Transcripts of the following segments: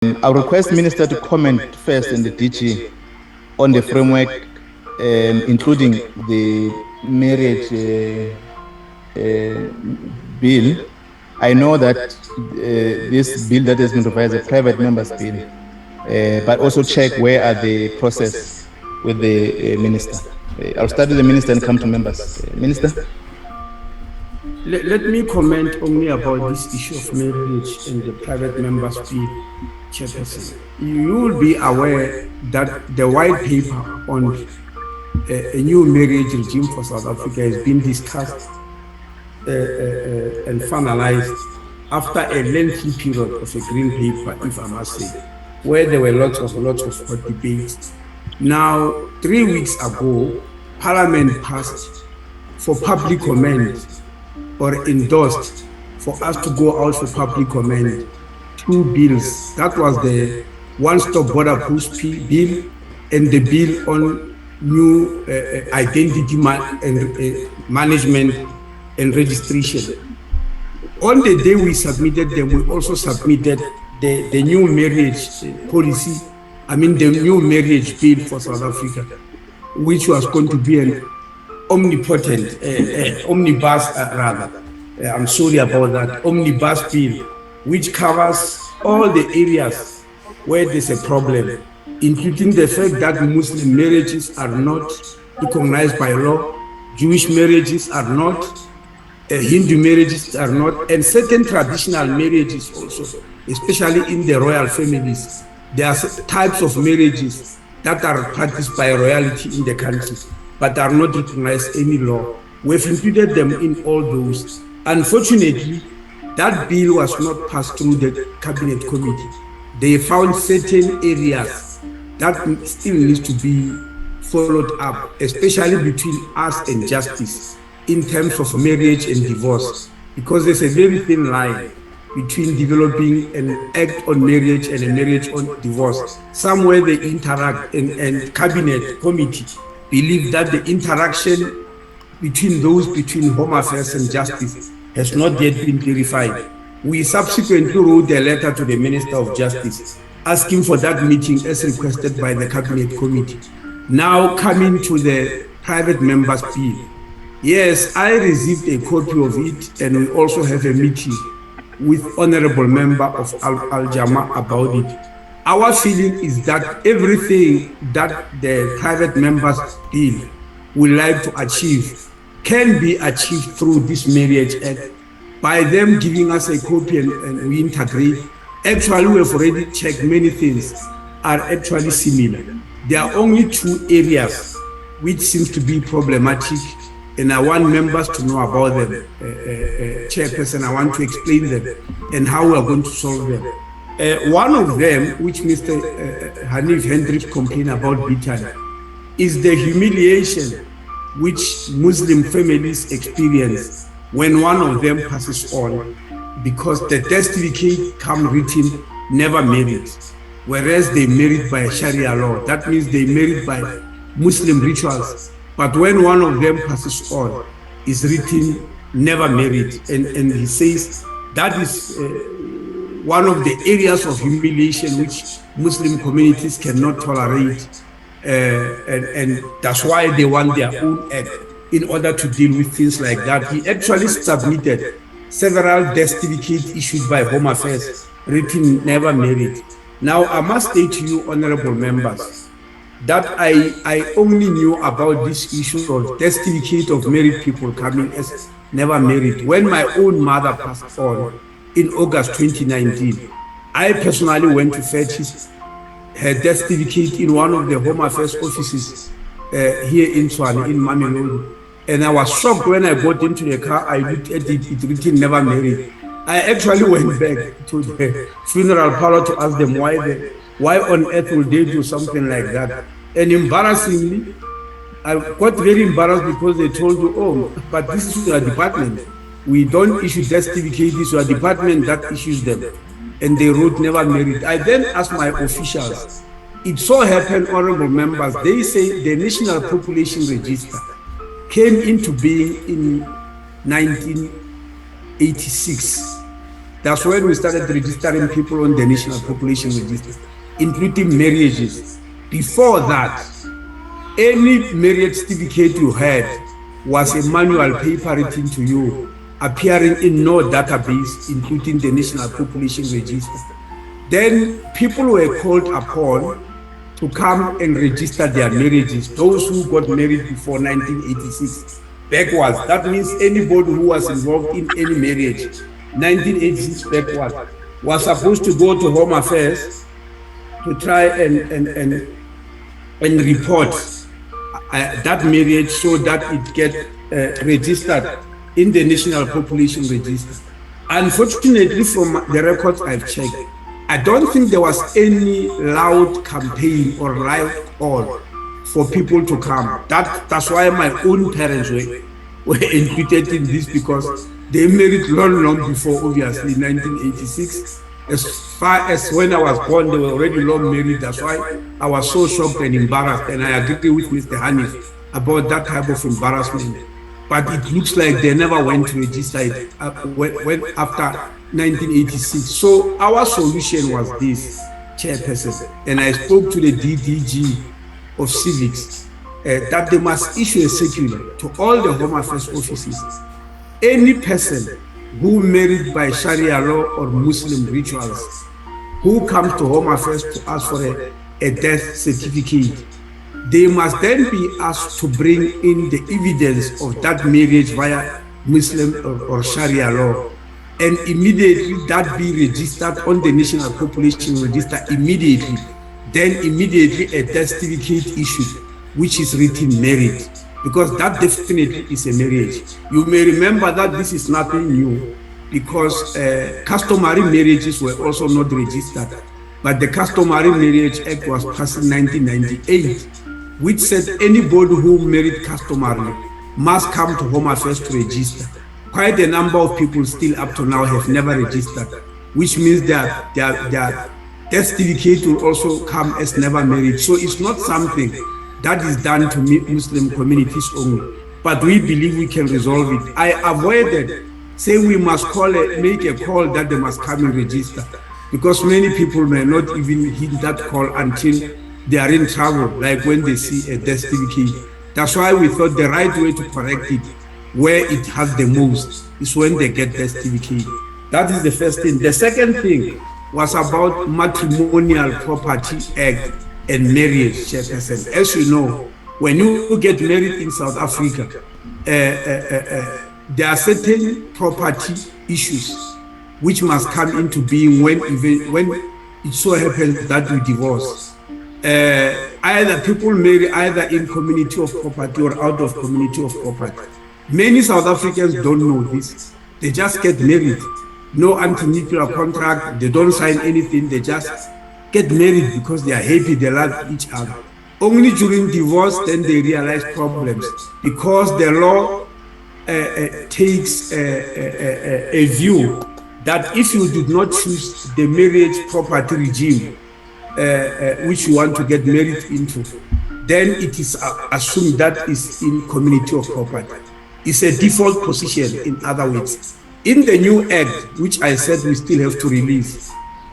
I'll request Minister to comment first in the DG on the framework, including the marriage bill. I know that this bill that has been revised is a private members bill, but also check where are the process with the minister. I'll start with the minister and come to members. Minister? Let me comment only about this issue of marriage and the private members bill, Chairperson. You will be aware that the white paper on a new marriage regime for South Africa has been discussed and finalized after a lengthy period of a green paper, if I must say, where there were lots of hot debates. Now, 3 weeks ago, Parliament passed for public comment or endorsed for us to go out for public comment 2 bills. That was the one-stop border post bill and the bill on new identity management and registration. On the day we submitted them, we also submitted the new marriage policy, the new marriage bill for South Africa, which was going to be an omnibus, I'm sorry about that, omnibus bill, which covers all the areas where there's a problem, including the fact that Muslim marriages are not recognized by law, Jewish marriages are not, Hindu marriages are not, and certain traditional marriages also, especially in the royal families. There are types of marriages that are practiced by royalty in the country, but are not recognized any law. We've included them in all those. Unfortunately, that bill was not passed through the cabinet committee. They found certain areas that still needs to be followed up, especially between us and justice in terms of marriage and divorce, because there's a very thin line between developing an act on marriage and a marriage on divorce. Somewhere they interact, and cabinet committee believe that the interaction between Home Affairs and Justice has not yet been clarified. We subsequently wrote a letter to the Minister of Justice asking for that meeting as requested by the cabinet committee. Now coming to the private members bill. Yes, I received a copy of it, and we also have a meeting with honorable member of ALJAMA about it. Our feeling is that everything that the private members bill would like to achieve can be achieved through this marriage act by them giving us a copy and we integrate. Actually, we have already checked many things are actually similar. There are only 2 areas which seems to be problematic, and I want members to know about them. Chairperson, I want to explain them and how we are going to solve them. One of them, which Mr. Hanif Hendricks complained about bitterly, is the humiliation which Muslim families experience when one of them passes on, because the death certificate come written never married, whereas they married by Sharia law. That means they married by Muslim rituals. But when one of them passes on, is written never married, and he says that is one of the areas of humiliation which Muslim communities cannot tolerate, and that's why they want their own act in order to deal with things like that. He actually submitted several death certificates issued by Home Affairs written never married. Now I must say to you, honorable members, that I only knew about this issue of death certificate of married people coming as never married when my own mother passed on in August 2019. I personally went to fetch her death certificate in one of the Home Affairs offices here in Tshwane, in Mamelodi. And I was shocked when I got into the car. I looked at it, it written never married. I actually went back to the funeral parlor to ask them why on earth would they do something like that. And embarrassingly, I got very embarrassed because they told you, oh, but this is your department. We don't issue death certificates, this is your department that issues them. And they wrote never married. I then asked my officials. It so happened, honorable members, they say the National Population Register came into being in 1986. That's when we started registering people on the National Population Register, including marriages. Before that, any marriage certificate you had was a manual paper written to you, appearing in no database, including the National Population Register. Then people were called upon to come and register their marriages, those who got married before 1986. Backwards, that means anybody who was involved in any marriage, 1986 backwards, was supposed to go to Home Affairs to try and report that marriage so that it get registered in the National Population Register. Unfortunately, from the records I've checked, I don't think there was any loud campaign or loud call for people to come. That's why my own parents were included in this, because they married long before, obviously, 1986. As far as when I was born, they were already long married. That's why I was so shocked and embarrassed. And I agree with Mr. Hanif about that type of embarrassment. But it looks like they never went to register it when after 1986. So our solution was this, Chairperson, and I spoke to the DDG of Civics that they must issue a circular to all the Home Affairs offices. Any person who married by Sharia law or Muslim rituals, who comes to Home Affairs to ask for a death certificate, they must then be asked to bring in the evidence of that marriage via Muslim or Sharia law, and immediately that be registered on the National Population Register immediately. Then immediately a death certificate issued, which is written married, because that definitely is a marriage. You may remember that this is nothing new, because customary marriages were also not registered. But the Customary Marriage Act was passed in 1998, which said anybody who married customarily must come to Home Affairs to register. Quite a number of people still up to now have never registered, which means that their death certificate will also come as never married. So it's not something that is done to Muslim communities only, but we believe we can resolve it. I avoided saying we must make a call that they must come and register, because many people may not even hit that call until they are in trouble, like when they see a death certificate. That's why we thought the right way to correct it, where it has the most, is when they get death certificate. That is the first thing. The second thing was about Matrimonial Property Act and marriage, Chairperson. As you know, when you get married in South Africa, there are certain property issues which must come into being when it so happens that we divorce. Either people marry either in community of property or out of community of property. Many South Africans don't know this. They just get married. No antenuclear contract, they don't sign anything, they just get married because they are happy, they love each other. Only during divorce, then they realize problems, because the law takes a view that if you did not choose the marriage property regime which you want to get married into, then it is assumed that is in community of property. It's a default position, in other words. In the new act, which I said we still have to release,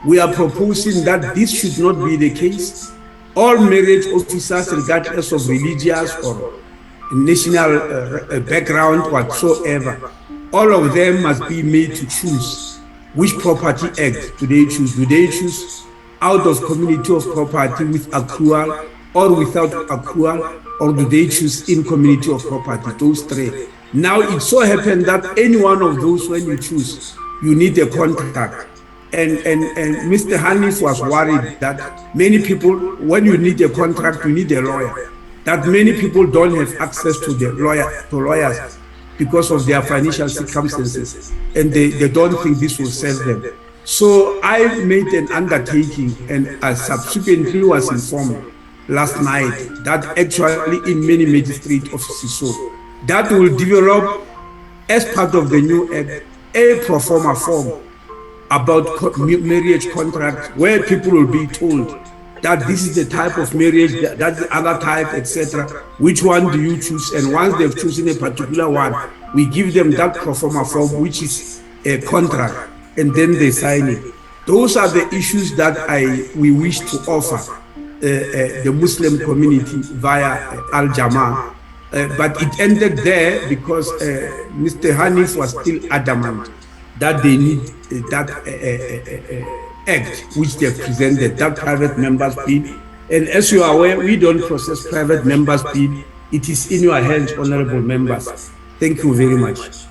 we are proposing that this should not be the case. All marriage officers, regardless of religious or national background whatsoever, all of them must be made to choose which property act do they choose. Do they choose out of community of property with accrual or without accrual, or do they choose in community of property? Those three. Now it so happened that any one of those, when you choose, you need a contract. And Mr. Hanif was worried that many people, when you need a contract, you need a lawyer. That many people don't have access to lawyers because of their financial circumstances, and they don't think this will serve them. So I made an undertaking, and I subsequently was informed last night that actually in many magistrate offices, so that will develop, as part of the new act, a pro forma form about marriage contract, where people will be told that this is the type of marriage, that's the other type, etc. Which one do you choose? And once they've chosen a particular one, we give them that pro forma form, which is a contract. and then they sign it. Those are the issues that we wish to offer the Muslim community via Al-Jama-ah. But it ended there because Mr. Hanif was still adamant that they need that act which they presented, that private members bill. And as you are aware, we don't process private members bill. It is in your hands, honorable members. Thank you very much.